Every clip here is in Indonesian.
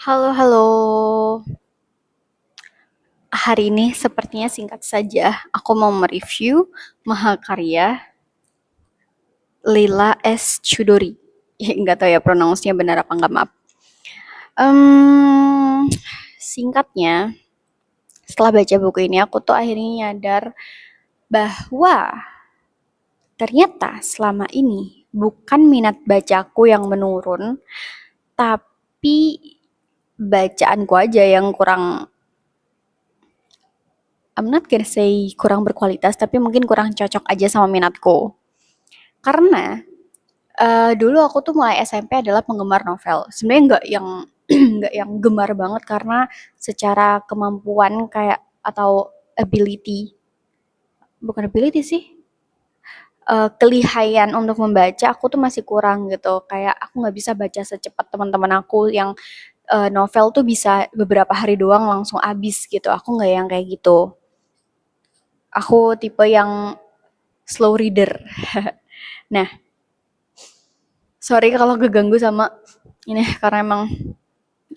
Halo, halo. Hari ini sepertinya singkat saja. Aku mau mereview Mahakarya Lila S. Chudori. Nggak tahu ya pronounce-nya benar apa nggak, maaf. Singkatnya, setelah baca buku ini aku tuh akhirnya nyadar bahwa ternyata selama ini bukan minat bacaku yang menurun, tapi bacaanku aja yang kurang. I'm not gonna say kurang berkualitas, tapi mungkin kurang cocok aja sama minatku. Karena dulu aku tuh mulai SMP adalah penggemar novel. Sebenarnya nggak yang nggak yang gemar banget karena secara kemampuan kayak atau ability, bukan ability sih, kelihayan untuk membaca aku tuh masih kurang gitu. Kayak aku nggak bisa baca secepat teman-teman aku yang novel tuh bisa beberapa hari doang langsung habis gitu. Aku nggak yang kayak gitu. Aku tipe yang slow reader. Nah, sorry kalau keganggu sama ini karena emang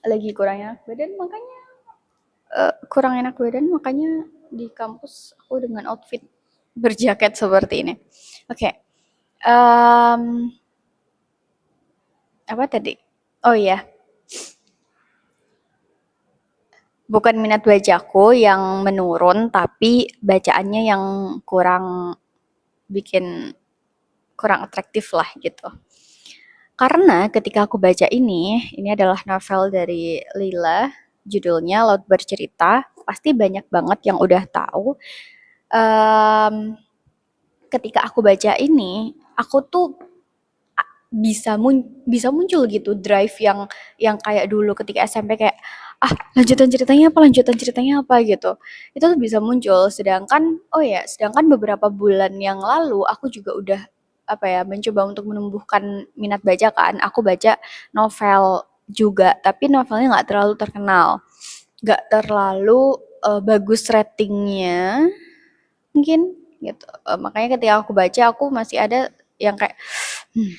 lagi kurang enak badan, makanya kurang enak badan makanya di kampus aku dengan outfit berjaket seperti ini. Oke, okay. Apa tadi? Oh iya, bukan minat bacaku yang menurun, tapi bacaannya yang kurang bikin kurang atraktif lah gitu. Karena ketika aku baca ini adalah novel dari Lila, judulnya Laut Bercerita. Pasti banyak banget yang udah tahu. Um, Ketika aku baca ini, aku tuh bisa muncul gitu drive yang kayak dulu ketika SMP kayak lanjutan ceritanya apa gitu. Itu tuh bisa muncul. Sedangkan beberapa bulan yang lalu aku juga udah apa ya mencoba untuk menumbuhkan minat baca kan. Aku baca novel juga, tapi novelnya nggak terlalu terkenal, nggak terlalu bagus ratingnya mungkin gitu. Makanya ketika aku baca aku masih ada yang kayak "Hmm,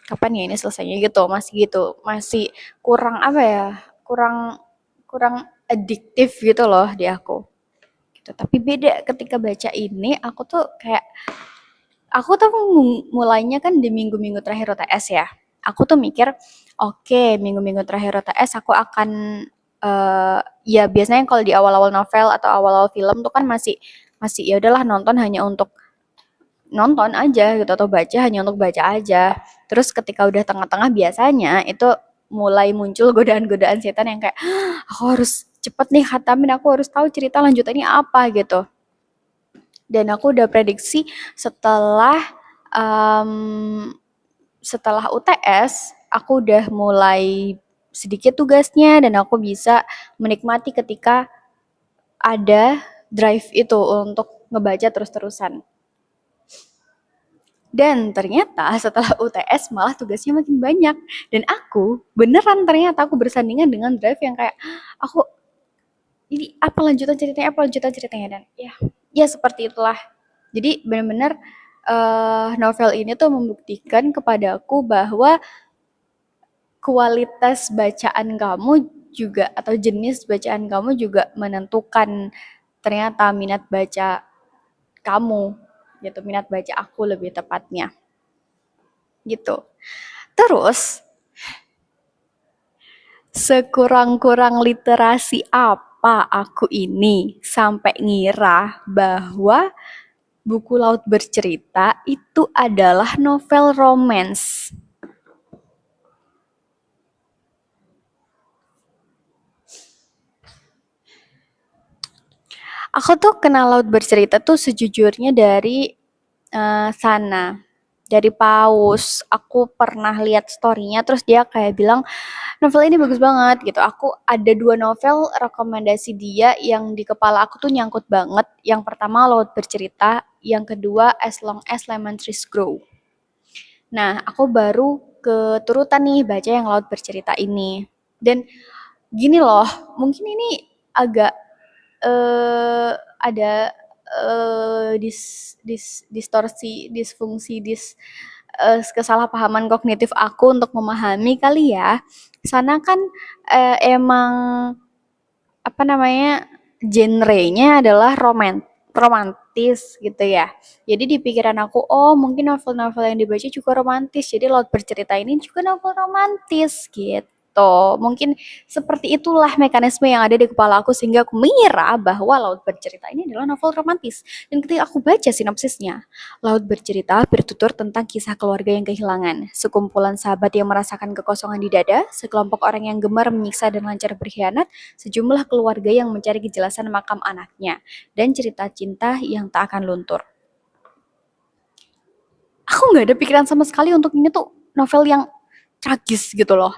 kapan ya ini selesainya gitu, masih gitu, masih kurang apa ya, kurang kurang adiktif gitu loh di aku gitu. Tapi beda ketika baca ini, aku tuh mulainya kan di minggu-minggu terakhir UTS ya. Aku tuh mikir, oke, minggu-minggu terakhir UTS aku akan ya biasanya kalau di awal-awal novel atau awal-awal film tuh kan masih masih ya udahlah nonton hanya untuk nonton aja gitu atau baca hanya untuk baca aja. Terus ketika udah tengah-tengah biasanya itu mulai muncul godaan-godaan setan yang kayak aku harus cepet nih khatamin, aku harus tahu cerita lanjutannya apa gitu. Dan aku udah prediksi um, setelah UTS aku udah mulai sedikit tugasnya dan aku bisa menikmati ketika ada drive itu untuk ngebaca terus-terusan. Dan ternyata setelah UTS malah tugasnya makin banyak. Dan aku beneran ternyata aku bersandingan dengan drive yang kayak aku ini apa lanjutan ceritanya dan ya seperti itulah. Jadi benar-benar novel ini tuh membuktikan kepada aku bahwa kualitas bacaan kamu juga atau jenis bacaan kamu juga menentukan ternyata minat baca kamu gitu, minat baca aku lebih tepatnya gitu. Terus sekurang-kurang literasi apa aku ini sampai ngira bahwa buku Laut Bercerita itu adalah novel romance. Aku tuh kenal Laut Bercerita tuh sejujurnya dari sana, dari Paus. Aku pernah lihat story-nya, terus dia kayak bilang novel ini bagus banget gitu. Aku ada dua novel rekomendasi dia yang di kepala aku tuh nyangkut banget. Yang pertama Laut Bercerita, yang kedua As Long as Lemon Trees Grow. Nah, aku baru keturutan nih baca yang Laut Bercerita ini. Dan gini loh, mungkin ini agak ada distorsi, disfungsi, kesalahpahaman kognitif aku untuk memahami kali ya. Sana kan emang apa namanya genrenya adalah romantis gitu ya. Jadi di pikiran aku, oh mungkin novel-novel yang dibaca juga romantis. Jadi Laut Bercerita ini juga novel romantis gitu. Mungkin seperti itulah mekanisme yang ada di kepala aku sehingga aku mengira bahwa Laut Bercerita ini adalah novel romantis. Dan ketika aku baca sinopsisnya, Laut Bercerita bertutur tentang kisah keluarga yang kehilangan, sekumpulan sahabat yang merasakan kekosongan di dada, sekelompok orang yang gemar menyiksa dan lancar berkhianat, sejumlah keluarga yang mencari kejelasan makam anaknya, dan cerita cinta yang tak akan luntur. Aku nggak ada pikiran sama sekali untuk ini tuh novel yang tragis gitu loh.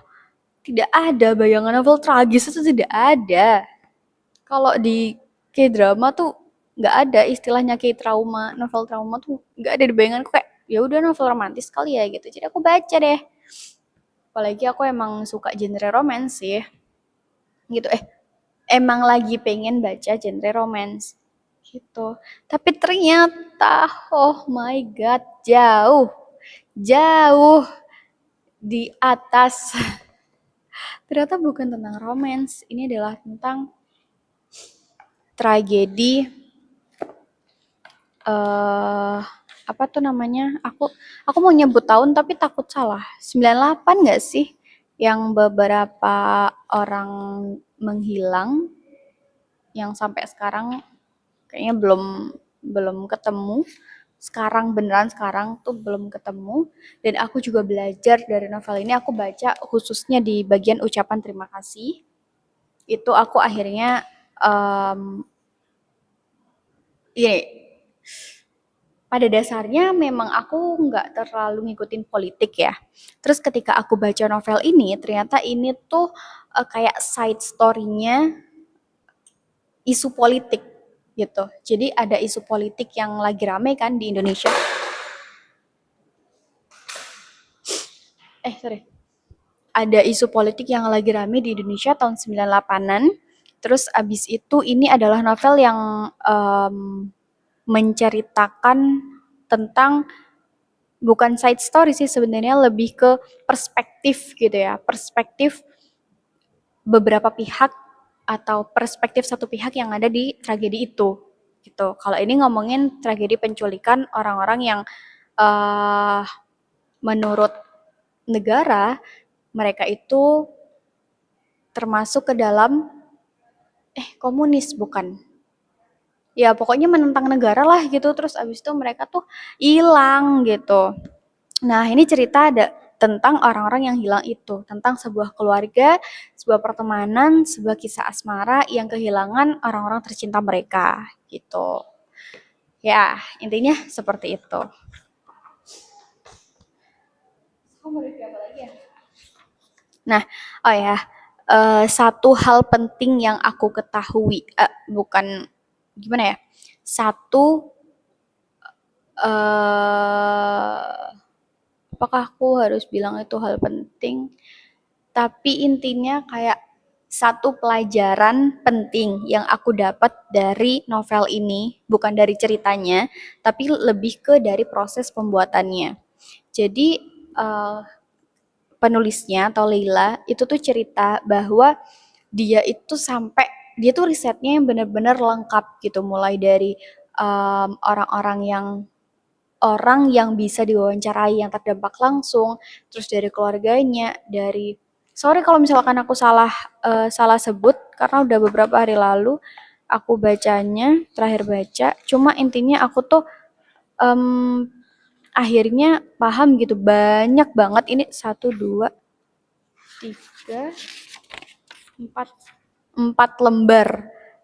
Tidak ada bayangan novel tragis itu tidak ada. Kalau di K-drama tuh nggak ada istilahnya K-trauma, novel trauma tuh nggak ada di bayanganku kayak ya udah novel romantis kali ya gitu. Jadi aku baca deh. Apalagi aku emang suka genre romance sih. Gitu. Emang lagi pengen baca genre romance gitu. Tapi ternyata oh my god, jauh jauh di atas. Ternyata bukan tentang romance, ini adalah tentang tragedi eh apa tuh namanya? Aku mau nyebut tahun tapi takut salah. 98 nggak sih? Yang beberapa orang menghilang yang sampai sekarang kayaknya belum belum ketemu. Sekarang beneran sekarang tuh belum ketemu dan aku juga belajar dari novel ini aku baca khususnya di bagian ucapan terima kasih itu aku akhirnya ini pada dasarnya memang aku nggak terlalu ngikutin politik ya. Terus ketika aku baca novel ini, ternyata ini tuh kayak side story-nya isu politik gitu. Jadi ada isu politik yang lagi rame kan di Indonesia. Sorry. Ada isu politik yang lagi rame di Indonesia tahun 98-an. Terus abis itu ini adalah novel yang menceritakan tentang bukan side story sih sebenarnya lebih ke perspektif gitu ya. Perspektif beberapa pihak atau perspektif satu pihak yang ada di tragedi itu gitu. Kalau ini ngomongin tragedi penculikan orang-orang yang uh, menurut negara mereka itu termasuk ke dalam komunis bukan. Ya pokoknya menentang negara lah gitu terus abis itu mereka tuh hilang gitu. Nah, ini cerita ada tentang orang-orang yang hilang itu, tentang sebuah keluarga, sebuah pertemanan, sebuah kisah asmara yang kehilangan orang-orang tercinta mereka, gitu. Ya, intinya seperti itu. Nah, oh ya, satu hal penting yang aku ketahui, bukan gimana ya, satu apakah aku harus bilang itu hal penting? Tapi intinya kayak satu pelajaran penting yang aku dapat dari novel ini, bukan dari ceritanya, tapi lebih ke dari proses pembuatannya. Jadi uh, penulisnya atau Leila itu tuh cerita bahwa dia itu sampai dia tuh risetnya yang benar-benar lengkap gitu, mulai dari orang-orang yang bisa diwawancarai yang terdampak langsung, terus dari keluarganya, dari sorry kalau misalkan aku salah sebut karena udah beberapa hari lalu aku bacanya, terakhir baca. Cuma intinya aku tuh em, akhirnya paham gitu banyak banget ini satu dua tiga empat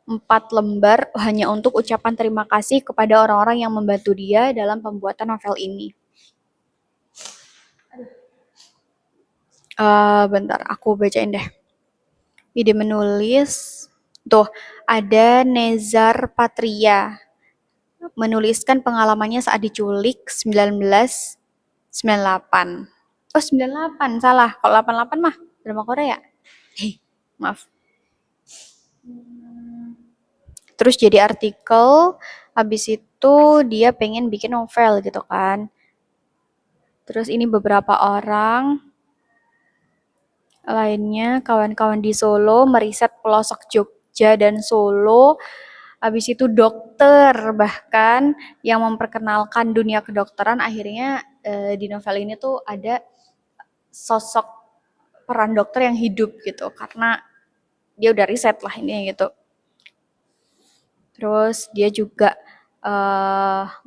empat lembar hanya untuk ucapan terima kasih kepada orang-orang yang membantu dia dalam pembuatan novel ini. Bentar, aku bacain deh. Ide menulis, tuh ada Nezar Patria menuliskan pengalamannya saat diculik 1998. Oh 98, salah. Kalau 88 mah drama Korea. Hei, maaf. Terus jadi artikel, habis itu dia pengen bikin novel gitu kan. Terus ini beberapa orang lainnya kawan-kawan di Solo meriset pelosok Jogja dan Solo. Habis itu dokter bahkan yang memperkenalkan dunia kedokteran akhirnya di novel ini tuh ada sosok peran dokter yang hidup gitu karena dia udah riset lah ini gitu. Terus dia juga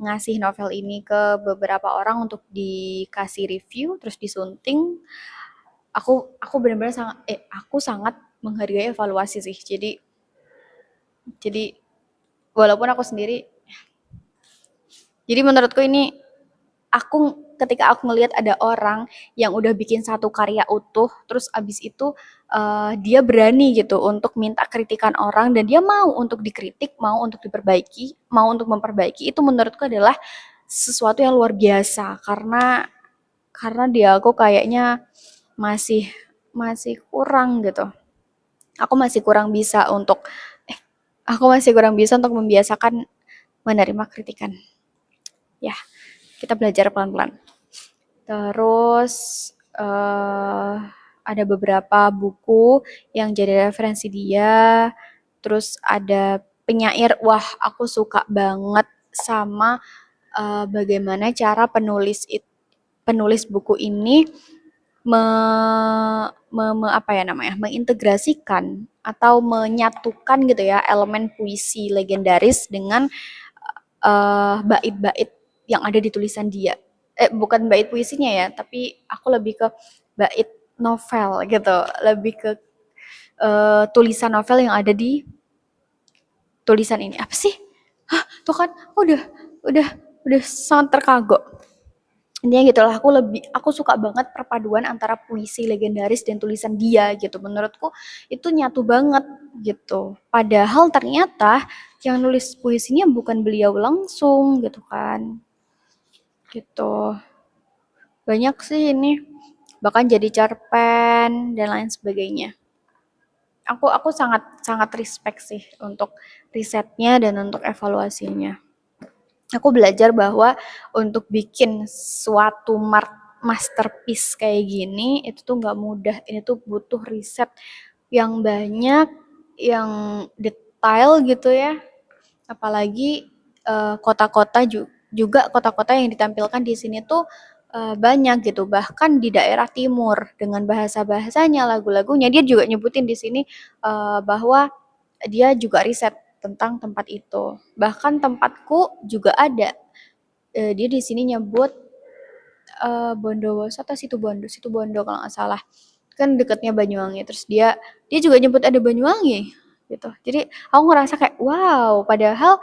ngasih novel ini ke beberapa orang untuk dikasih review terus disunting. Aku benar-benar aku sangat menghargai evaluasi sih. Jadi walaupun aku sendiri, jadi menurutku ini ketika aku ngelihat ada orang yang udah bikin satu karya utuh, terus abis itu dia berani gitu untuk minta kritikan orang dan dia mau untuk dikritik, mau untuk diperbaiki, mau untuk memperbaiki, itu menurutku adalah sesuatu yang luar biasa karena dia aku kayaknya masih masih kurang gitu. Aku masih kurang bisa untuk eh aku masih kurang bisa untuk membiasakan menerima kritikan. Ya, kita belajar pelan-pelan. Terus ada beberapa buku yang jadi referensi dia. Terus ada penyair. Wah, aku suka banget sama bagaimana cara penulis buku ini me, apa ya namanya, mengintegrasikan atau menyatukan gitu ya elemen puisi legendaris dengan bait-bait yang ada di tulisan dia. Bukan bait puisinya ya, tapi aku lebih ke bait novel gitu, lebih ke tulisan novel yang ada di tulisan ini. Apa sih? Hah, tuh kan, udah, udah sangat terkagok. Intinya gitulah, aku suka banget perpaduan antara puisi legendaris dan tulisan dia gitu. Menurutku itu nyatu banget gitu. Padahal ternyata yang nulis puisinya bukan beliau langsung gitu kan. Gitu. Banyak sih ini. Bahkan jadi cerpen dan lain sebagainya. Aku sangat sangat respect sih untuk risetnya dan untuk evaluasinya. Aku belajar bahwa untuk bikin suatu masterpiece kayak gini itu tuh nggak mudah. Ini tuh butuh riset yang banyak, yang detail gitu ya. Apalagi kota-kota juga kota-kota yang ditampilkan di sini tuh banyak gitu. Bahkan di daerah timur dengan bahasa-bahasanya, lagu-lagunya dia juga nyebutin di sini bahwa dia juga riset tentang tempat itu. Bahkan tempatku juga ada. Dia di sini nyebut Bondowoso atau Situ Bondo kalau nggak salah. Kan dekatnya Banyuwangi. Terus dia juga nyebut ada Banyuwangi gitu. Jadi aku ngerasa kayak wow, padahal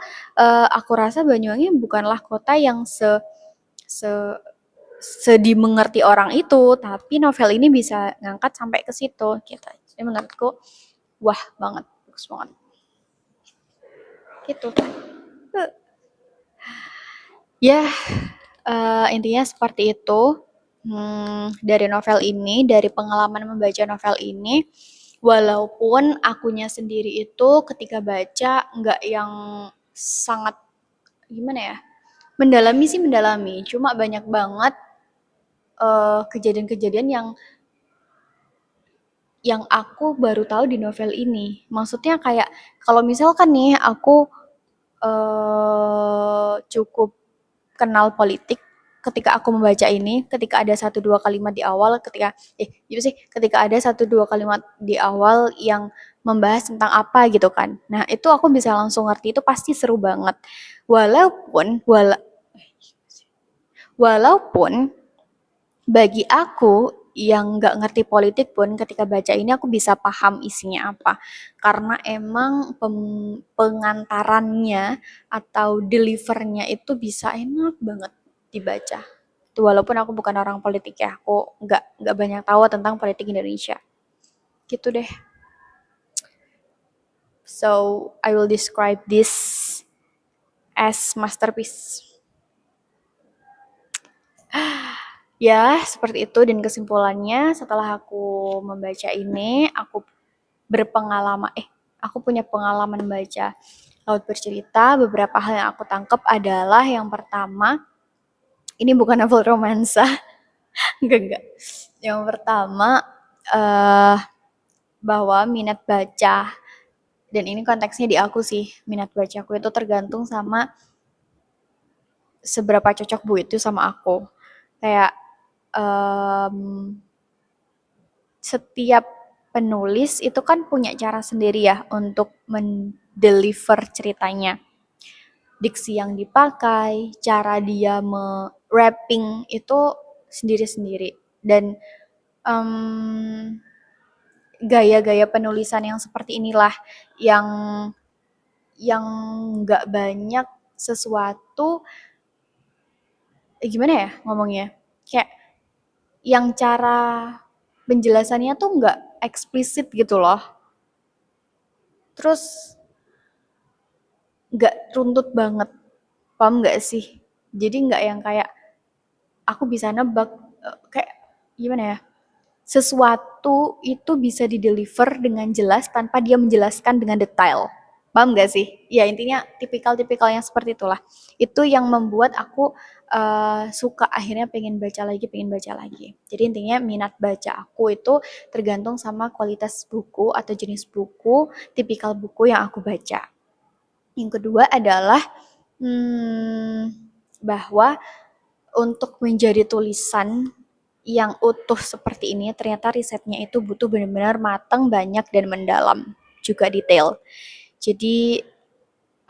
aku rasa Banyuwangi bukanlah kota yang se sedimengerti orang itu, tapi novel ini bisa ngangkat sampai ke situ gitu. Jadi menurutku wah banget, bagus banget. Gitu. Ya, intinya seperti itu. Dari novel ini, dari pengalaman membaca novel ini, walaupun akunya sendiri itu ketika baca nggak yang sangat gimana ya, mendalami sih mendalami, cuma banyak banget kejadian-kejadian yang aku baru tahu di novel ini. Maksudnya kayak kalau misalkan nih aku cukup kenal politik ketika aku membaca ini, ketika ada satu dua kalimat di awal, ketika ada satu dua kalimat di awal yang membahas tentang apa gitu kan. Nah, itu aku bisa langsung ngerti itu pasti seru banget. Walaupun walaupun bagi aku yang nggak ngerti politik pun ketika baca ini aku bisa paham isinya apa karena emang pengantarannya atau delivernya itu bisa enak banget dibaca. Walaupun aku bukan orang politik ya, aku nggak banyak tahu tentang politik Indonesia. Gitu deh. So I will describe this as masterpiece. Ya, seperti itu dan kesimpulannya setelah aku membaca ini, aku punya pengalaman membaca Laut Bercerita. Beberapa hal yang aku tangkap adalah yang pertama, ini bukan novel romansa, enggak. Yang pertama, eh bahwa minat baca, dan ini konteksnya di aku sih, minat bacaku itu tergantung sama seberapa cocok buku itu sama aku. Kayak em, setiap penulis itu kan punya cara sendiri ya untuk mendeliver ceritanya. Diksi yang dipakai, cara dia me-wrapping itu sendiri-sendiri. Dan em, gaya-gaya penulisan yang seperti inilah yang yang nggak banyak sesuatu, gimana ya ngomongnya, kayak yang cara penjelasannya tuh nggak eksplisit gitu loh, terus nggak runtut banget, paham nggak sih? Jadi nggak yang kayak aku bisa nebak, kayak gimana ya, sesuatu itu bisa dideliver dengan jelas tanpa dia menjelaskan dengan detail. Paham gak sih? Ya intinya tipikal-tipikal yang seperti itulah. Itu yang membuat aku suka, akhirnya pengen baca lagi, pengen baca lagi. Jadi intinya minat baca aku itu tergantung sama kualitas buku atau jenis buku, tipikal buku yang aku baca. Yang kedua adalah bahwa untuk menjadi tulisan yang utuh seperti ini, ternyata risetnya itu butuh benar-benar matang, banyak, dan mendalam, juga detail. Jadi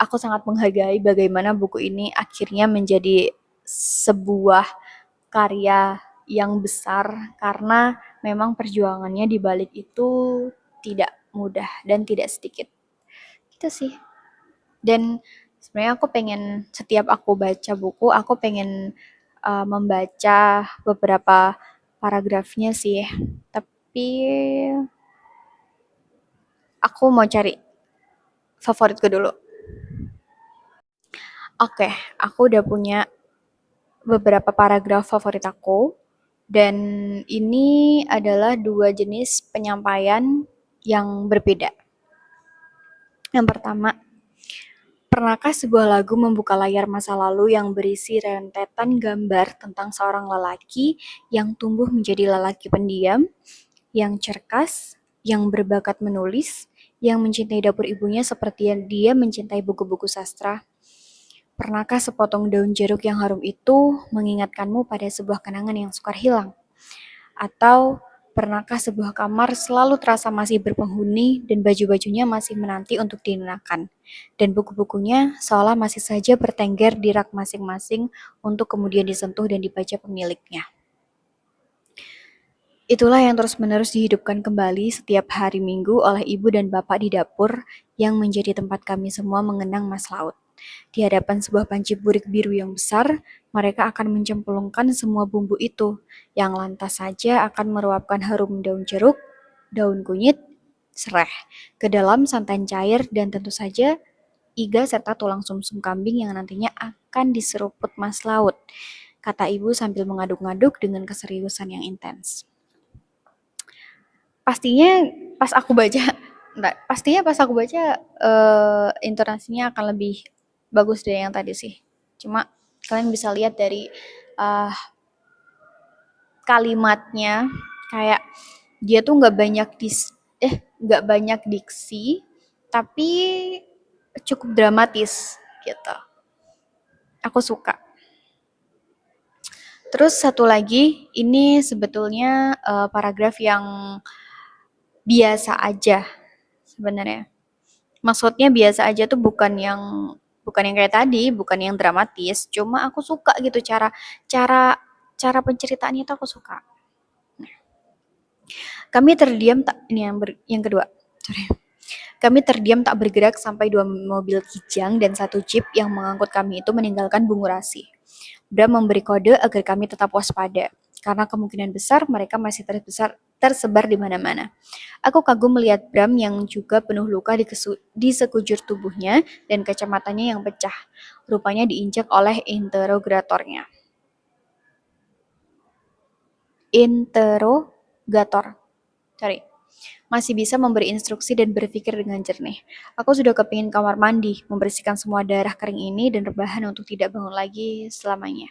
aku sangat menghargai bagaimana buku ini akhirnya menjadi sebuah karya yang besar, karena memang perjuangannya di balik itu tidak mudah dan tidak sedikit. Gitu sih. Dan sebenarnya aku pengen, setiap aku baca buku, aku pengen membaca beberapa paragrafnya sih. Tapi aku mau cari favoritku dulu. Oke, aku udah punya beberapa paragraf favorit aku. Dan ini adalah dua jenis penyampaian yang berbeda. Yang pertama, pernahkah sebuah lagu membuka layar masa lalu yang berisi rentetan gambar tentang seorang lelaki yang tumbuh menjadi lelaki pendiam, yang cerkas, yang berbakat menulis, yang mencintai dapur ibunya seperti yang dia mencintai buku-buku sastra? Pernahkah sepotong daun jeruk yang harum itu mengingatkanmu pada sebuah kenangan yang sukar hilang? Atau pernahkah sebuah kamar selalu terasa masih berpenghuni dan baju-bajunya masih menanti untuk digunakan? Dan buku-bukunya seolah masih saja bertengger di rak masing-masing untuk kemudian disentuh dan dibaca pemiliknya. Itulah yang terus-menerus dihidupkan kembali setiap hari Minggu oleh ibu dan bapak di dapur yang menjadi tempat kami semua mengenang Mas Laut. Di hadapan sebuah panci burik biru yang besar, mereka akan mencemplungkan semua bumbu itu, yang lantas saja akan meruapkan harum daun jeruk, daun kunyit, sereh, ke dalam santan cair dan tentu saja iga serta tulang sumsum kambing yang nantinya akan diseruput Mas Laut, kata ibu sambil mengaduk-ngaduk dengan keseriusan yang intens. Pastinya pas aku baca, enggak, pastinya pas aku baca intonasinya akan lebih bagus dari yang tadi sih. Cuma kalian bisa lihat dari uh, kalimatnya, kayak dia tuh nggak banyak diksi, tapi cukup dramatis gitu. Aku suka. Terus satu lagi, ini sebetulnya paragraf yang biasa aja sebenarnya. Maksudnya biasa aja tuh bukan yang kayak tadi, bukan yang dramatis, cuma aku suka gitu cara cara cara penceritaannya tuh aku suka. Kami terdiam tak ini yang kedua. Sorry. Kami terdiam tak bergerak sampai dua mobil kijang dan satu jeep yang mengangkut kami itu meninggalkan Bungurasi. Bram memberi kode agar kami tetap waspada, karena kemungkinan besar mereka masih tersebar di mana-mana. Aku kagum melihat Bram yang juga penuh luka di sekujur tubuhnya dan kacamatanya yang pecah. Rupanya diinjak oleh interrogatornya. Interrogator. Sorry. Masih bisa memberi instruksi dan berpikir dengan jernih. Aku sudah kepingin kamar mandi, membersihkan semua darah kering ini dan rebahan untuk tidak bangun lagi selamanya.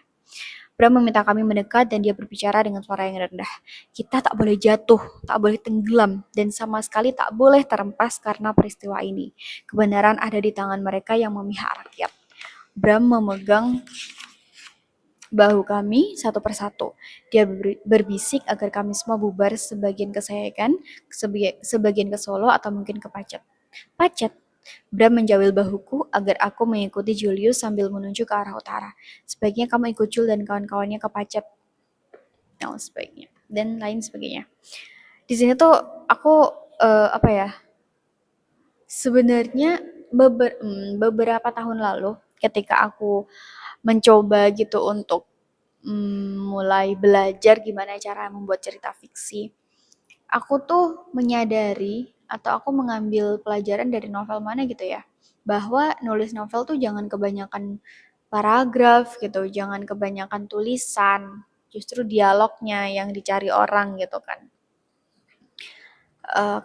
Bram meminta kami mendekat dan dia berbicara dengan suara yang rendah. Kita tak boleh jatuh, tak boleh tenggelam, dan sama sekali tak boleh terempas karena peristiwa ini. Kebenaran ada di tangan mereka yang memihak rakyat. Bram memegang bahu kami satu persatu. Dia berbisik agar kami semua bubar, sebagian ke Sayagan, sebagian ke Solo, atau mungkin ke Pacet. Pacet. Bram menjawil bahuku agar aku mengikuti Julius sambil menunjuk ke arah utara. Sebaiknya kamu ikut Jul dan kawan-kawannya ke Pacet. Nah, sebaiknya. Dan lain sebagainya. Di sini tuh aku apa ya? Sebenarnya beberapa tahun lalu ketika aku mencoba gitu untuk mulai belajar gimana cara membuat cerita fiksi, aku tuh menyadari atau aku mengambil pelajaran dari novel mana gitu ya, bahwa nulis novel tuh jangan kebanyakan paragraf gitu, jangan kebanyakan tulisan, justru dialognya yang dicari orang gitu kan.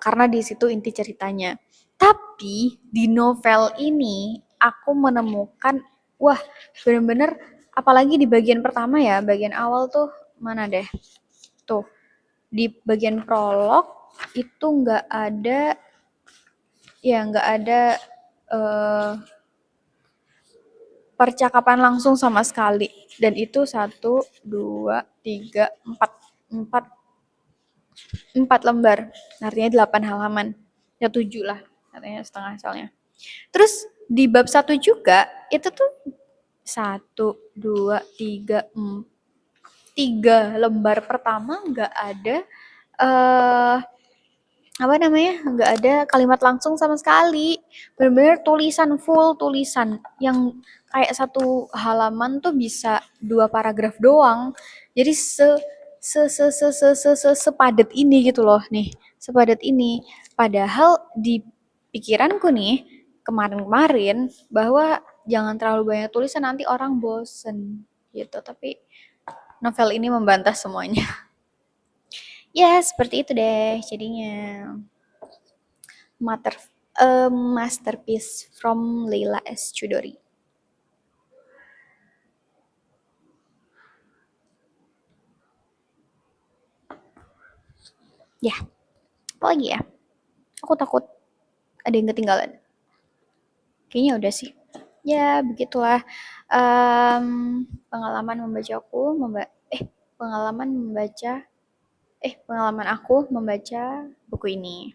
Karena di situ inti ceritanya. Tapi di novel ini aku menemukan, wah bener-bener, apalagi di bagian pertama ya, bagian awal tuh mana deh, tuh di bagian prolog itu nggak ada eh, percakapan langsung sama sekali, dan itu satu dua tiga empat empat empat lembar, artinya 8 halaman, ya 7 lah, artinya setengah soalnya. Terus di bab satu juga itu tuh satu dua tiga tiga lembar pertama nggak ada eh apa namanya, nggak ada kalimat langsung sama sekali, benar-benar tulisan, full tulisan yang kayak satu halaman tuh bisa 2 paragraf doang. Jadi sepadat ini gitu loh nih, sepadat ini. Padahal di pikiranku nih kemarin-kemarin bahwa jangan terlalu banyak tulisan, nanti orang bosen gitu, tapi novel ini membantah semuanya. Ya seperti itu deh jadinya. Mater, a masterpiece from Leila S. Chudori. Ya, apa lagi ya? Aku takut ada yang ketinggalan. Kayaknya udah sih. Ya, begitulah. Um, pengalaman membacaku, pengalaman membaca, pengalaman aku membaca buku ini.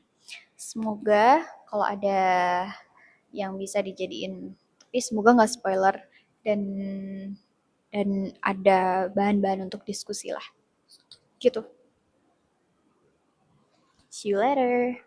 Semoga kalau ada yang bisa dijadiin, tapi semoga nggak spoiler, dan ada bahan-bahan untuk diskusi lah. Gitu. See you later.